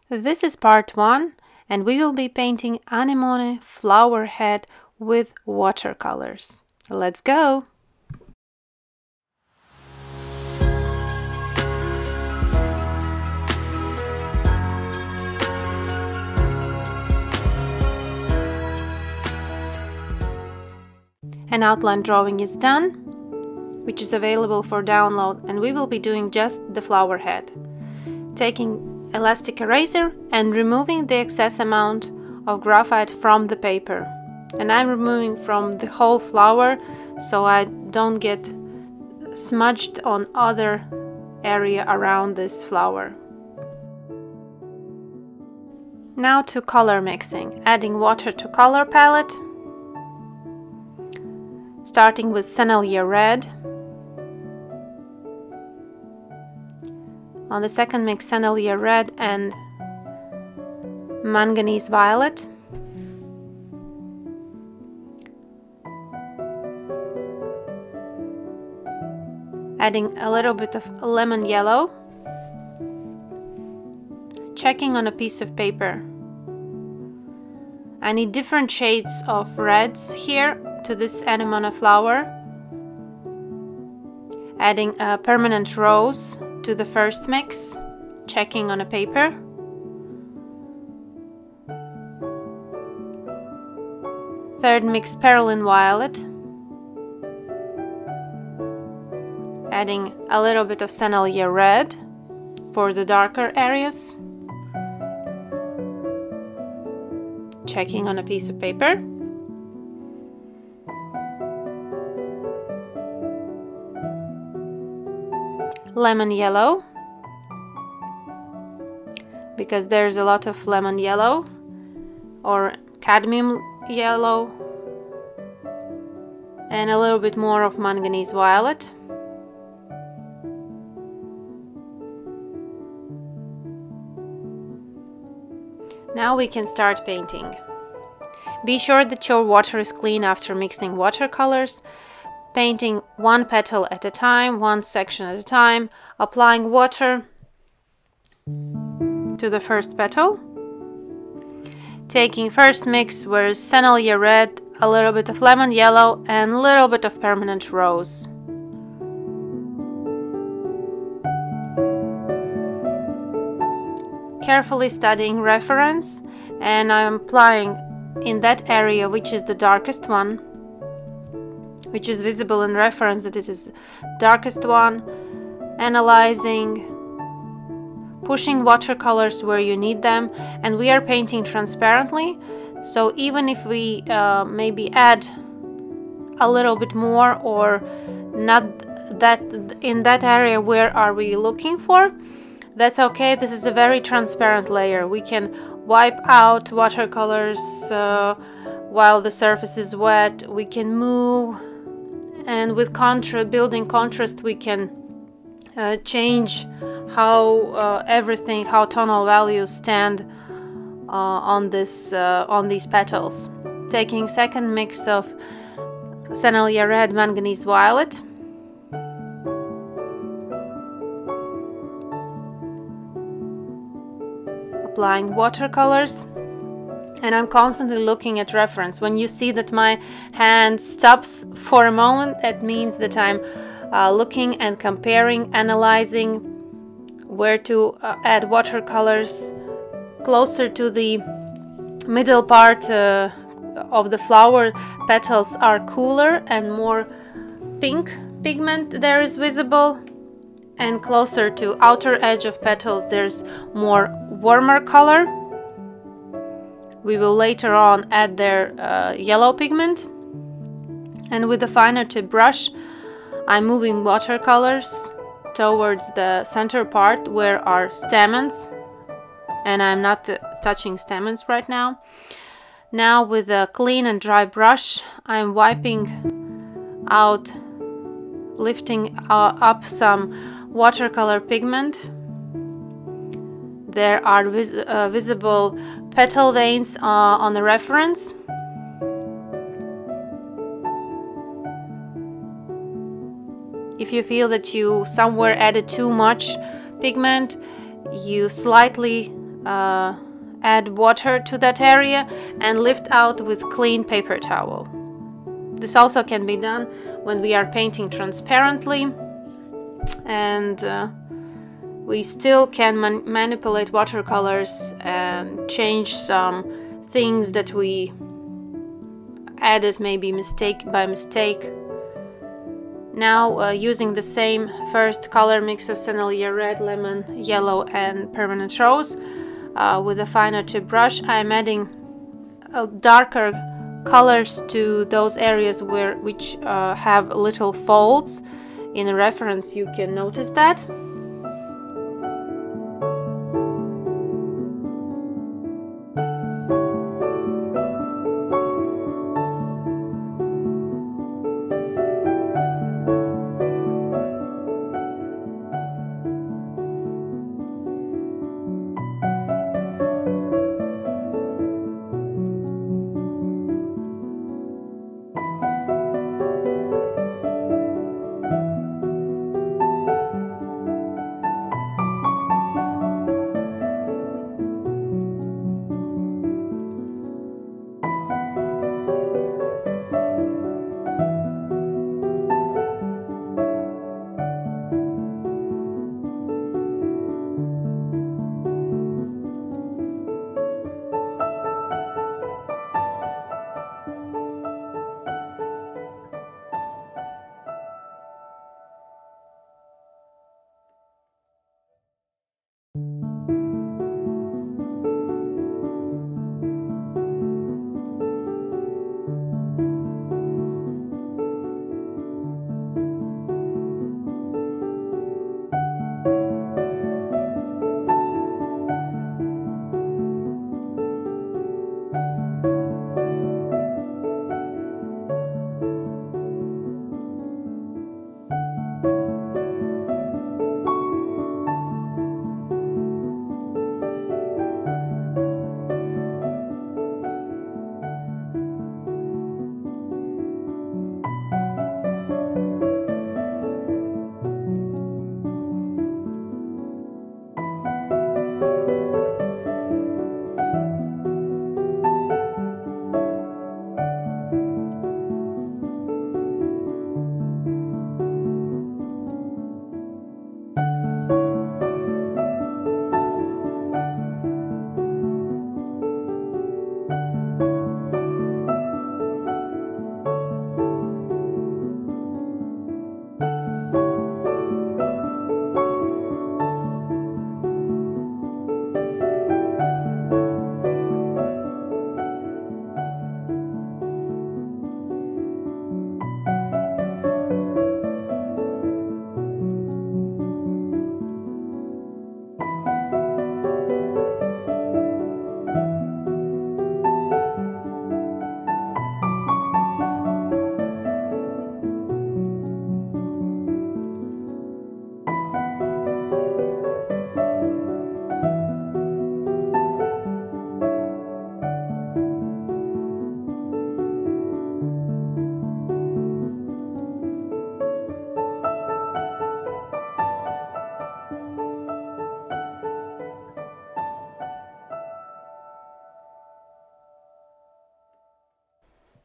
This is part 1, and we will be painting Anemone flower head with watercolors. Let's go! An outline drawing is done, which is available for download, and we will be doing just the flower head. Taking elastic eraser and removing the excess amount of graphite from the paper. And I'm removing from the whole flower so I don't get smudged on other area around this flower. Now to color mixing, adding water to color palette, starting with Sennelier Red. On the second mix, Sennelier Red and Manganese Violet. Adding a little bit of lemon yellow. Checking on a piece of paper. I need different shades of reds here to this anemone flower. Adding a permanent rose to the first mix, checking on a paper. Third mix, Perylene Violet. Adding a little bit of Sennelier Red for the darker areas. Checking on a piece of paper. Lemon yellow, because there's a lot of lemon yellow or cadmium yellow, and a little bit more of manganese violet. Now we can start painting. Be sure that your water is clean after mixing watercolors. Painting one petal at a time, one section at a time, applying water to the first petal. Taking first mix where Sennelier Red, a little bit of lemon yellow and a little bit of permanent rose. Carefully studying reference, and I'm applying in that area which is the darkest one, which is visible in reference that it is darkest one, analyzing, pushing watercolors where you need them, and we are painting transparently, so even if we maybe add a little bit more or not that in that area where are we looking for, that's okay. This is a very transparent layer. We can wipe out watercolors while the surface is wet. We can move, and with building contrast, we can change how everything, how tonal values stand on these petals. Taking second mix of Sennelier Red, Manganese Violet. Applying watercolors. And I'm constantly looking at reference. When you see that my hand stops for a moment, that means that I'm looking and comparing, analyzing where to add watercolors. Closer to the middle part of the flower, petals are cooler and more pink pigment there is visible, and closer to outer edge of petals there's more warmer color. We will later on add their yellow pigment, and with the finer tip brush I'm moving watercolors towards the center part where are stamens, and I'm not touching stamens right now. Now with a clean and dry brush I'm wiping out, lifting up some watercolor pigment. There are visible petal veins on the reference. If you feel that you somewhere added too much pigment, you slightly add water to that area and lift out with clean paper towel. This also can be done when we are painting transparently, and we still can manipulate watercolors and change some things that we added maybe by mistake. Now using the same first color mix of Sennelier Red, Lemon, Yellow and Permanent Rose with a finer tip brush, I'm adding darker colors to those areas which have little folds. In a reference you can notice that.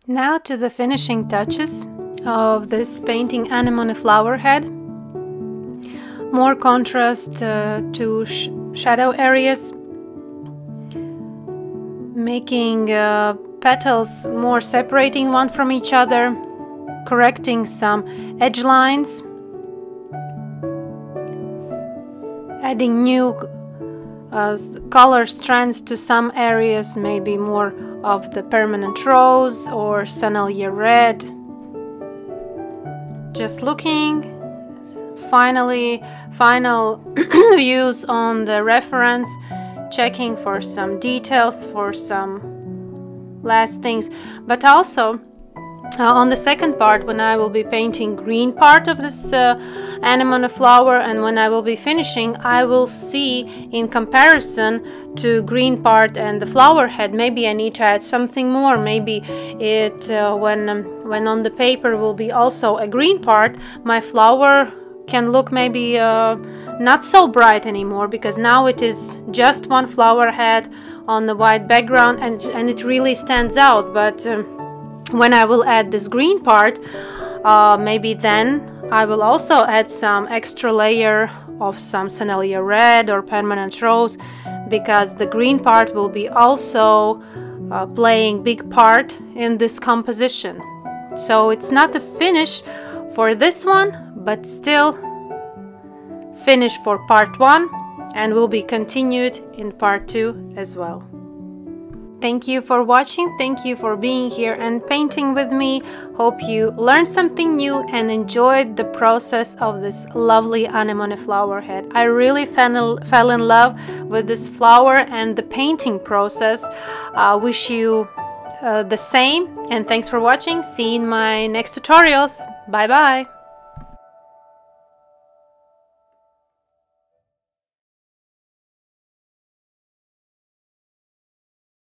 Now to the finishing touches of this painting Anemone flower head. More contrast to shadow areas, making petals more separating one from each other, correcting some edge lines, adding new color strands to some areas, maybe more of the Permanent Rose or Sennelier Red. Just looking, final views on the reference, checking for some details, for some last things, but also on the second part, when I will be painting green part of this anemone flower, and when I will be finishing, I will see in comparison to green part and the flower head, maybe I need to add something more. Maybe it when on the paper will be also a green part, my flower can look maybe not so bright anymore, because now it is just one flower head on the white background, and it really stands out. But when I will add this green part, maybe then I will also add some extra layer of some Sennelier Red or Permanent Rose, because the green part will be also playing big part in this composition. So it's not a finish for this one, but still finish for part 1, and will be continued in part 2 as well. Thank you for watching, thank you for being here and painting with me. Hope you learned something new and enjoyed the process of this lovely anemone flower head. I really fell in love with this flower and the painting process. Wish you the same, and thanks for watching. See you in my next tutorials. Bye bye.